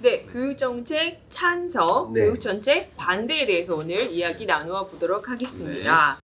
네, 교육정책 찬성, 네. 교육정책 반대에 대해서 오늘 이야기 나누어 보도록 하겠습니다.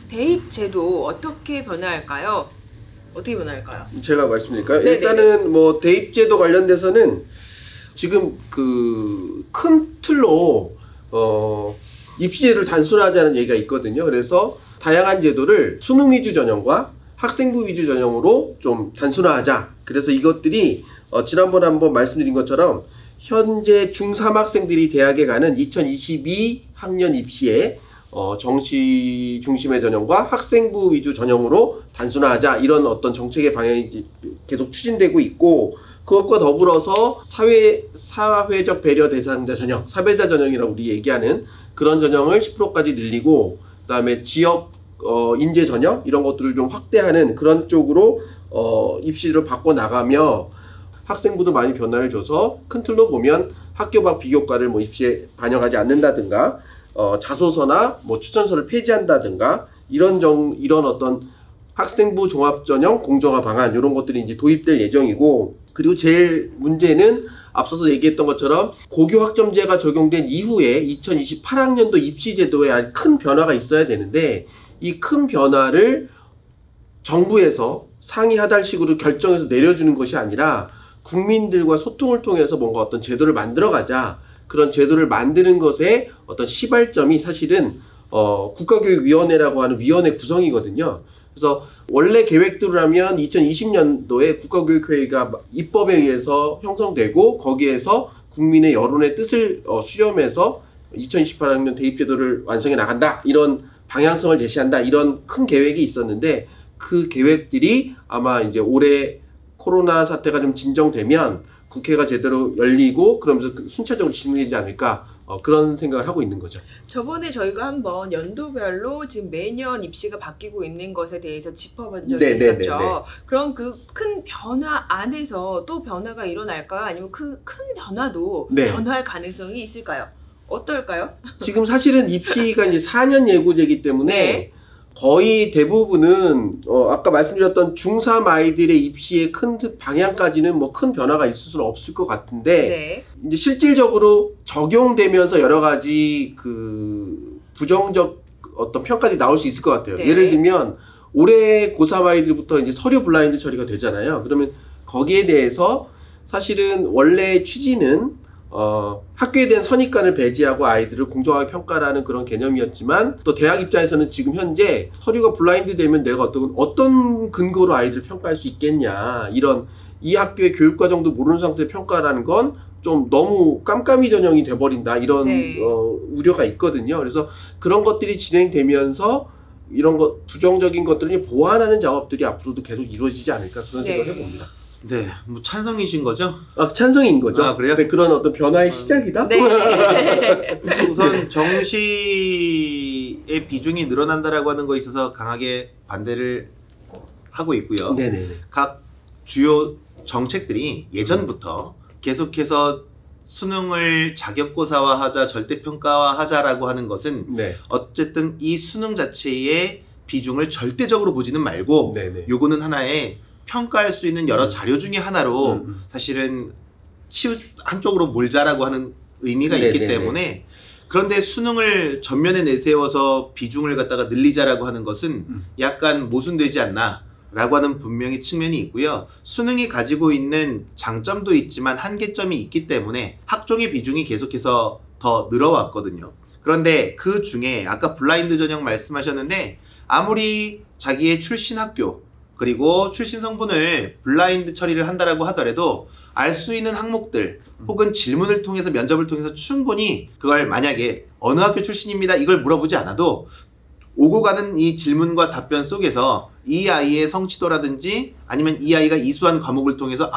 대입제도 어떻게 변화할까요? 어떻게 변화할까요? 제가 말씀드릴까요? 네네. 일단은 뭐 대입제도 관련돼서는 지금 그 큰 틀로 입시제도를 단순화하자는 얘기가 있거든요. 그래서 다양한 제도를 수능 위주 전형과 학생부 위주 전형으로 좀 단순화하자. 그래서 이것들이 지난번에 한번 말씀드린 것처럼 현재 중3 학생들이 대학에 가는 2022 학년 입시에 정시 중심의 전형과 학생부 위주 전형으로 단순화하자, 이런 어떤 정책의 방향이 계속 추진되고 있고, 그것과 더불어서 사회적 배려 대상자 전형, 사배자 전형이라고 우리 얘기하는 그런 전형을 10%까지 늘리고, 그 다음에 지역 인재 전형 이런 것들을 좀 확대하는 그런 쪽으로 입시를 바꿔나가며 학생부도 많이 변화를 줘서 큰 틀로 보면 학교 밖 비교과를 뭐 입시에 반영하지 않는다든가, 자소서나 뭐 추천서를 폐지한다든가, 이런 어떤 학생부 종합전형 공정화 방안, 이런 것들이 이제 도입될 예정이고, 그리고 제일 문제는 앞서서 얘기했던 것처럼 고교 학점제가 적용된 이후에 2028학년도 입시제도에 아주 큰 변화가 있어야 되는데, 이 큰 변화를 정부에서 상위 하달식으로 결정해서 내려주는 것이 아니라 국민들과 소통을 통해서 뭔가 어떤 제도를 만들어가자, 그런 제도를 만드는 것에 어떤 시발점이 사실은 국가교육위원회라고 하는 위원회 구성이거든요. 그래서 원래 계획대로라면 2020년도에 국가교육회의가 입법에 의해서 형성되고, 거기에서 국민의 여론의 뜻을 수렴해서 2028학년 대입제도를 완성해 나간다, 이런 방향성을 제시한다, 이런 큰 계획이 있었는데, 그 계획들이 아마 이제 올해 코로나 사태가 좀 진정되면 국회가 제대로 열리고 그러면서 순차적으로 진행되지 않을까, 그런 생각을 하고 있는 거죠. 저번에 저희가 한번 연도별로 지금 매년 입시가 바뀌고 있는 것에 대해서 짚어본 적이 네네네네. 있었죠. 그럼 그 큰 변화 안에서 또 변화가 일어날까요? 아니면 그 큰 변화도 네. 변화할 가능성이 있을까요? 어떨까요? 지금 사실은 입시가 이제 4년 예고제이기 때문에 네. 거의 대부분은 아까 말씀드렸던 중3 아이들의 입시의 큰 방향까지는 뭐 큰 변화가 있을 수는 없을 것 같은데, 네. 이제 실질적으로 적용되면서 여러 가지 그 부정적 어떤 평가들이 나올 수 있을 것 같아요. 네. 예를 들면 올해 고3 아이들부터 이제 서류 블라인드 처리가 되잖아요. 그러면 거기에 대해서 사실은 원래 취지는 학교에 대한 선입관을 배제하고 아이들을 공정하게 평가라는 그런 개념이었지만, 또 대학 입장에서는 지금 현재 서류가 블라인드 되면 내가 어떤 근거로 아이들을 평가할 수 있겠냐, 이런 이 학교의 교육과정도 모르는 상태의 평가라는 건 좀 너무 깜깜이 전형이 돼버린다, 이런 네. 우려가 있거든요. 그래서 그런 것들이 진행되면서 이런 부정적인 것들을 보완하는 작업들이 앞으로도 계속 이루어지지 않을까, 그런 네. 생각을 해봅니다. 네, 뭐 찬성이신 거죠? 찬성인 거죠. 아, 그래요? 네, 그런 어떤 변화의 시작이다. 네. 우선 정시의 비중이 늘어난다라고 하는 거에 있어서 강하게 반대를 하고 있고요. 네네네. 각 주요 정책들이 예전부터 계속해서 수능을 자격고사화하자, 절대평가화하자라고 하는 것은 네. 어쨌든 이 수능 자체의 비중을 절대적으로 보지는 말고, 네네. 요거는 하나의 평가할 수 있는 여러 자료 중에 하나로 사실은 한쪽으로 몰자라고 하는 의미가 있기 네네네. 때문에, 그런데 수능을 전면에 내세워서 비중을 갖다가 늘리자라고 하는 것은 약간 모순되지 않나 라고 하는 분명히 측면이 있고요. 수능이 가지고 있는 장점도 있지만 한계점이 있기 때문에 학종의 비중이 계속해서 더 늘어왔거든요. 그런데 그 중에 아까 블라인드 전형 말씀하셨는데, 아무리 자기의 출신 학교 그리고 출신 성분을 블라인드 처리를 한다라고 하더라도 알 수 있는 항목들 혹은 질문을 통해서, 면접을 통해서 충분히 그걸, 만약에 어느 학교 출신입니다 이걸 물어보지 않아도 오고 가는 이 질문과 답변 속에서 이 아이의 성취도라든지 아니면 이 아이가 이수한 과목을 통해서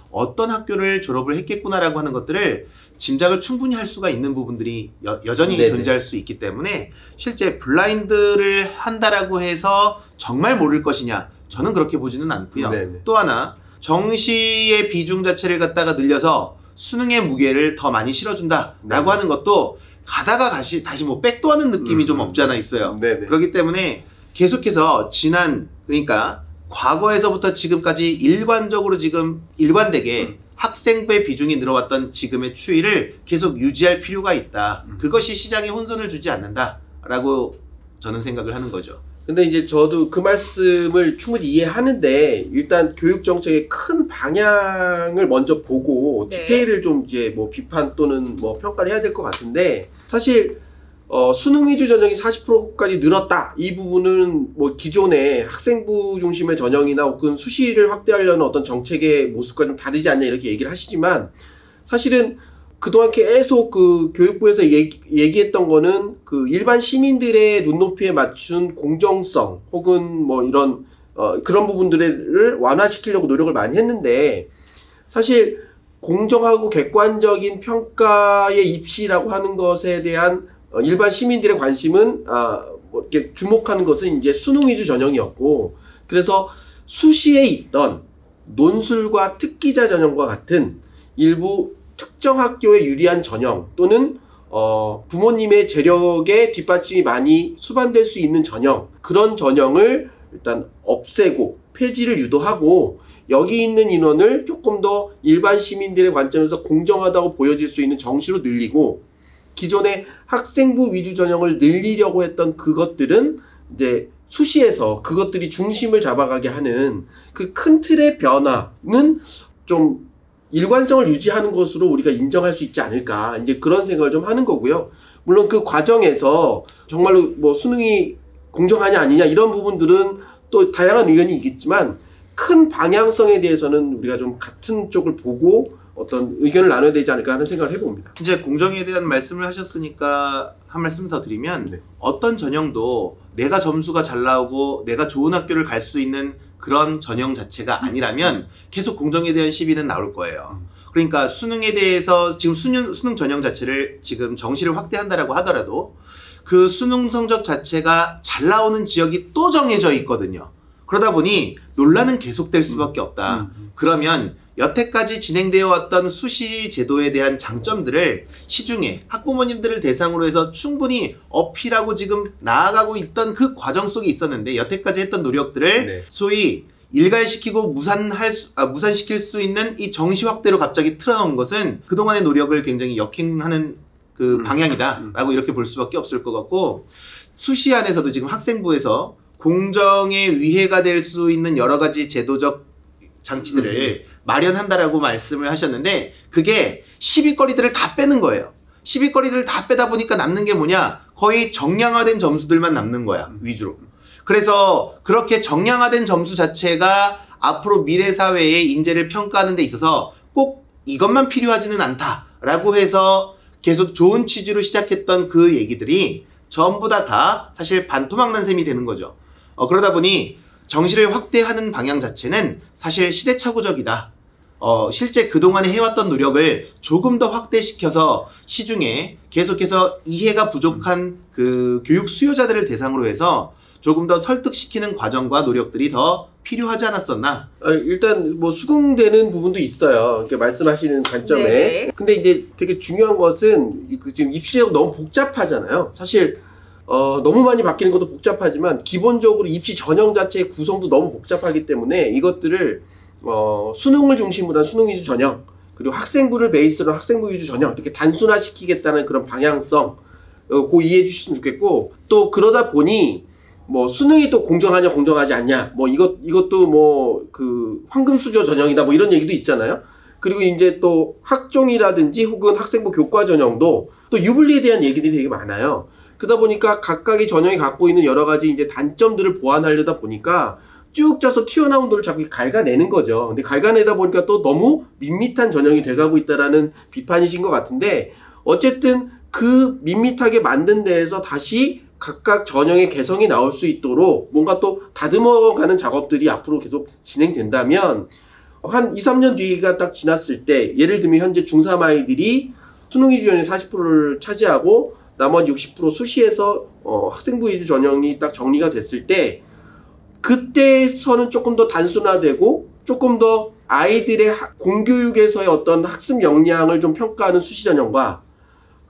어떤 학교를 졸업을 했겠구나라고 하는 것들을 짐작을 충분히 할 수가 있는 부분들이 여전히 네네. 존재할 수 있기 때문에, 실제 블라인드를 한다라고 해서 정말 모를 것이냐, 저는 그렇게 보지는 않고요. 네네. 또 하나, 정시의 비중 자체를 갖다가 늘려서 수능의 무게를 더 많이 실어준다라고 네네. 하는 것도 가다가 다시 뭐 백도하는 느낌이 좀 없지 않아 있어요. 네네. 그렇기 때문에 계속해서 그러니까 과거에서부터 지금까지 일관적으로 지금 일관되게 학생부의 비중이 늘어왔던 지금의 추이를 계속 유지할 필요가 있다. 그것이 시장에 혼선을 주지 않는다라고 저는 생각을 하는 거죠. 근데 이제 저도 그 말씀을 충분히 이해하는데 일단 교육 정책의 큰 방향을 먼저 보고 네. 디테일을 좀 이제 뭐 비판 또는 뭐 평가를 해야 될 것 같은데 사실 수능 위주 전형이 40%까지 늘었다. 이 부분은 뭐 기존의 학생부 중심의 전형이나 혹은 수시를 확대하려는 어떤 정책의 모습과 좀 다르지 않냐 이렇게 얘기를 하시지만 사실은 그동안 계속 그 교육부에서 얘기했던 거는 그 일반 시민들의 눈높이에 맞춘 공정성 혹은 뭐 이런 그런 부분들을 완화시키려고 노력을 많이 했는데 사실 공정하고 객관적인 평가의 입시라고 하는 것에 대한 일반 시민들의 관심은 뭐 이렇게 주목하는 것은 이제 수능 위주 전형이었고 그래서 수시에 있던 논술과 특기자 전형과 같은 일부 특정 학교에 유리한 전형 또는 부모님의 재력에 뒷받침이 많이 수반될 수 있는 전형 그런 전형을 일단 없애고 폐지를 유도하고 여기 있는 인원을 조금 더 일반 시민들의 관점에서 공정하다고 보여질 수 있는 정시로 늘리고 기존의 학생부 위주 전형을 늘리려고 했던 그것들은 이제 수시에서 그것들이 중심을 잡아가게 하는 그 큰 틀의 변화는 좀 일관성을 유지하는 것으로 우리가 인정할 수 있지 않을까 이제 그런 생각을 좀 하는 거고요. 물론 그 과정에서 정말로 뭐 수능이 공정하냐 아니냐 이런 부분들은 또 다양한 의견이 있겠지만 큰 방향성에 대해서는 우리가 좀 같은 쪽을 보고 어떤 의견을 나눠야 되지 않을까 하는 생각을 해봅니다. 이제 공정에 대한 말씀을 하셨으니까 한 말씀 더 드리면 네. 어떤 전형도 내가 점수가 잘 나오고 내가 좋은 학교를 갈 수 있는 그런 전형 자체가 아니라면 계속 공정에 대한 시비는 나올 거예요. 그러니까 수능에 대해서 지금 수능 전형 자체를 지금 정시를 확대한다라고 하더라도 그 수능 성적 자체가 잘 나오는 지역이 또 정해져 있거든요. 그러다 보니 논란은 계속될 수밖에 없다. 그러면 여태까지 진행되어 왔던 수시 제도에 대한 장점들을 시중에 학부모님들을 대상으로 해서 충분히 어필하고 지금 나아가고 있던 그 과정 속에 있었는데 여태까지 했던 노력들을 네. 소위 일갈시키고 무산시킬 수 있는 이 정시 확대로 갑자기 틀어놓은 것은 그동안의 노력을 굉장히 역행하는 그 방향이다라고 이렇게 볼 수밖에 없을 것 같고 수시 안에서도 지금 학생부에서 공정에 위해가 될 수 있는 여러 가지 제도적 장치들을 마련한다라고 말씀을 하셨는데 그게 시비거리들을 다 빼는 거예요. 시비거리들을 다 빼다 보니까 남는 게 뭐냐? 거의 정량화된 점수들만 남는 거야. 위주로. 그래서 그렇게 정량화된 점수 자체가 앞으로 미래 사회의 인재를 평가하는 데 있어서 꼭 이것만 필요하지는 않다라고 해서 계속 좋은 취지로 시작했던 그 얘기들이 전부 다 사실 반토막난 셈이 되는 거죠. 그러다 보니 정시를 확대하는 방향 자체는 사실 시대착오적이다. 실제 그동안에 해왔던 노력을 조금 더 확대시켜서 시중에 계속해서 이해가 부족한 그 교육 수요자들을 대상으로 해서 조금 더 설득시키는 과정과 노력들이 더 필요하지 않았었나? 일단 뭐 수긍되는 부분도 있어요. 이렇게 말씀하시는 관점에. 네네. 근데 이제 되게 중요한 것은 지금 입시제도가 너무 복잡하잖아요. 사실 너무 많이 바뀌는 것도 복잡하지만 기본적으로 입시 전형 자체의 구성도 너무 복잡하기 때문에 이것들을 수능을 중심으로 한 수능 위주 전형 그리고 학생부를 베이스로 학생부 위주 전형 이렇게 단순화시키겠다는 그런 방향성 고 이해해 주셨으면 좋겠고 또 그러다 보니 뭐 수능이 또 공정하냐 공정하지 않냐 뭐 이것도 뭐 그 황금수저 전형이다 뭐 이런 얘기도 있잖아요. 그리고 이제 또 학종이라든지 혹은 학생부 교과 전형도 또 유불리에 대한 얘기들이 되게 많아요. 그러다 보니까 각각의 전형이 갖고 있는 여러 가지 이제 단점들을 보완하려다 보니까 쭉 짜서 튀어나온 돌을 자꾸 갉아내는 거죠. 근데 갉아내다 보니까 또 너무 밋밋한 전형이 돼가고 있다라는 비판이신 것 같은데 어쨌든 그 밋밋하게 만든 데에서 다시 각각 전형의 개성이 나올 수 있도록 뭔가 또 다듬어가는 작업들이 앞으로 계속 진행된다면 한 2, 3년 뒤가 딱 지났을 때 예를 들면 현재 중3 아이들이 수능 위주 전형이 40%를 차지하고 나머지 60% 수시에서 학생부 위주 전형이 딱 정리가 됐을 때 그때서는 조금 더 단순화되고 조금 더 아이들의 공교육에서의 어떤 학습 역량을 좀 평가하는 수시 전형과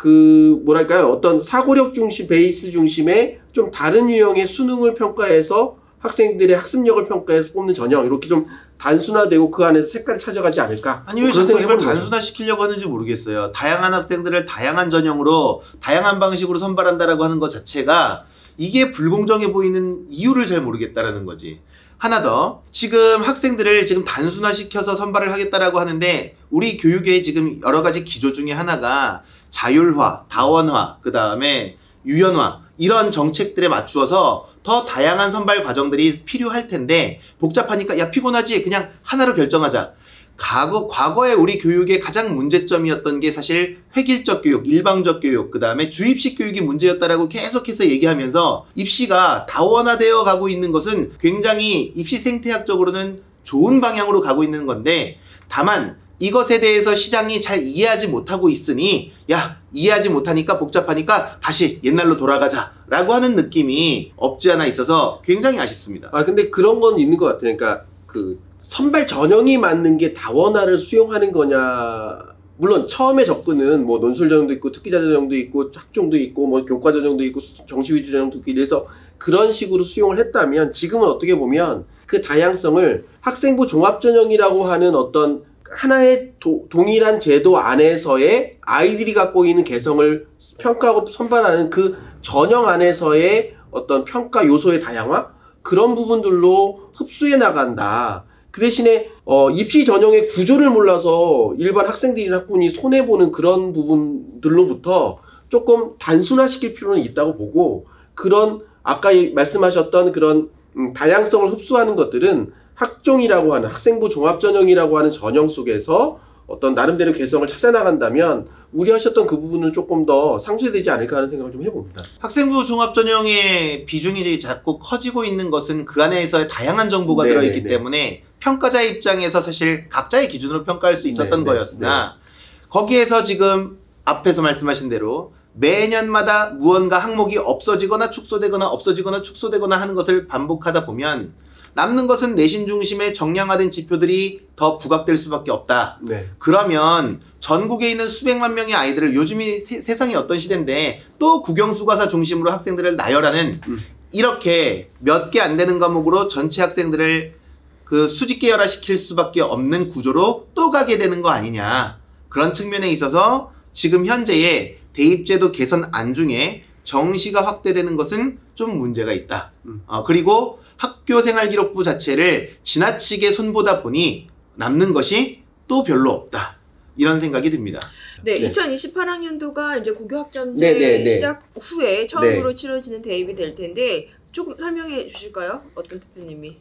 그 뭐랄까요 어떤 사고력 중심 베이스 중심의 좀 다른 유형의 수능을 평가해서 학생들의 학습력을 평가해서 뽑는 전형 이렇게 좀 단순화되고 그 안에서 색깔을 찾아가지 않을까. 아니 왜 자꾸 이걸 단순화시키려고 하는지 모르겠어요. 다양한 학생들을 다양한 전형으로 다양한 방식으로 선발한다라고 하는 것 자체가 이게 불공정해 보이는 이유를 잘 모르겠다라는 거지. 하나 더, 지금 학생들을 지금 단순화시켜서 선발을 하겠다라고 하는데 우리 교육의 지금 여러 가지 기조 중에 하나가 자율화, 다원화, 그 다음에 유연화 이런 정책들에 맞추어서 더 다양한 선발 과정들이 필요할 텐데 복잡하니까 야 피곤하지 그냥 하나로 결정하자. 과거에 우리 교육의 가장 문제점이었던 게 사실 획일적 교육, 일방적 교육, 그 다음에 주입식 교육이 문제였다라고 계속해서 얘기하면서 입시가 다원화되어 가고 있는 것은 굉장히 입시 생태학적으로는 좋은 방향으로 가고 있는 건데 다만 이것에 대해서 시장이 잘 이해하지 못하고 있으니 야 이해하지 못하니까 복잡하니까 다시 옛날로 돌아가자 라고 하는 느낌이 없지 않아 있어서 굉장히 아쉽습니다. 아 근데 그런 건 있는 것 같아요. 그러니까 그 선발 전형이 맞는 게 다원화를 수용하는 거냐. 물론 처음에 접근은 뭐 논술 전형도 있고 특기자 전형도 있고 학종도 있고 뭐 교과 전형도 있고 정시 위주 전형도 있고 이래서 그런 식으로 수용을 했다면 지금은 어떻게 보면 그 다양성을 학생부 종합전형이라고 하는 어떤 하나의 동일한 제도 안에서의 아이들이 갖고 있는 개성을 평가하고 선발하는 그 전형 안에서의 어떤 평가 요소의 다양화? 그런 부분들로 흡수해 나간다. 그 대신에 입시 전형의 구조를 몰라서 일반 학생들이나 학부모님이 손해보는 그런 부분들로부터 조금 단순화시킬 필요는 있다고 보고 그런 아까 말씀하셨던 그런 다양성을 흡수하는 것들은 학종이라고 하는 학생부 종합전형이라고 하는 전형 속에서 어떤 나름대로 개성을 찾아나간다면 우려하셨던 그 부분은 조금 더 상쇄되지 않을까 하는 생각을 좀 해봅니다. 학생부 종합전형의 비중이 자꾸 커지고 있는 것은 그 안에서의 다양한 정보가 들어있기 때문에 평가자 입장에서 사실 각자의 기준으로 평가할 수 있었던 거였으나 거기에서 지금 앞에서 말씀하신 대로 매년마다 무언가 항목이 없어지거나 축소되거나 없어지거나 축소되거나 하는 것을 반복하다 보면 남는 것은 내신 중심의 정량화된 지표들이 더 부각될 수밖에 없다. 그러면 전국에 있는 수백만 명의 아이들을 요즘이 세상이 어떤 시대인데 또 국영수과사 중심으로 학생들을 나열하는 이렇게 몇 개 안 되는 과목으로 전체 학생들을 그 수직 계열화 시킬 수밖에 없는 구조로 또 가게 되는 거 아니냐. 그런 측면에 있어서 지금 현재의 대입제도 개선 안 중에 정시가 확대되는 것은 좀 문제가 있다. 그리고 학교생활기록부 자체를 지나치게 손보다 보니 남는 것이 또 별로 없다. 이런 생각이 듭니다. 네, 2028학년도가 이제 고교학점제 시작 후에 처음으로 치러지는 대입이 될 텐데 조금 설명해 주실까요? 어떤 대표님이?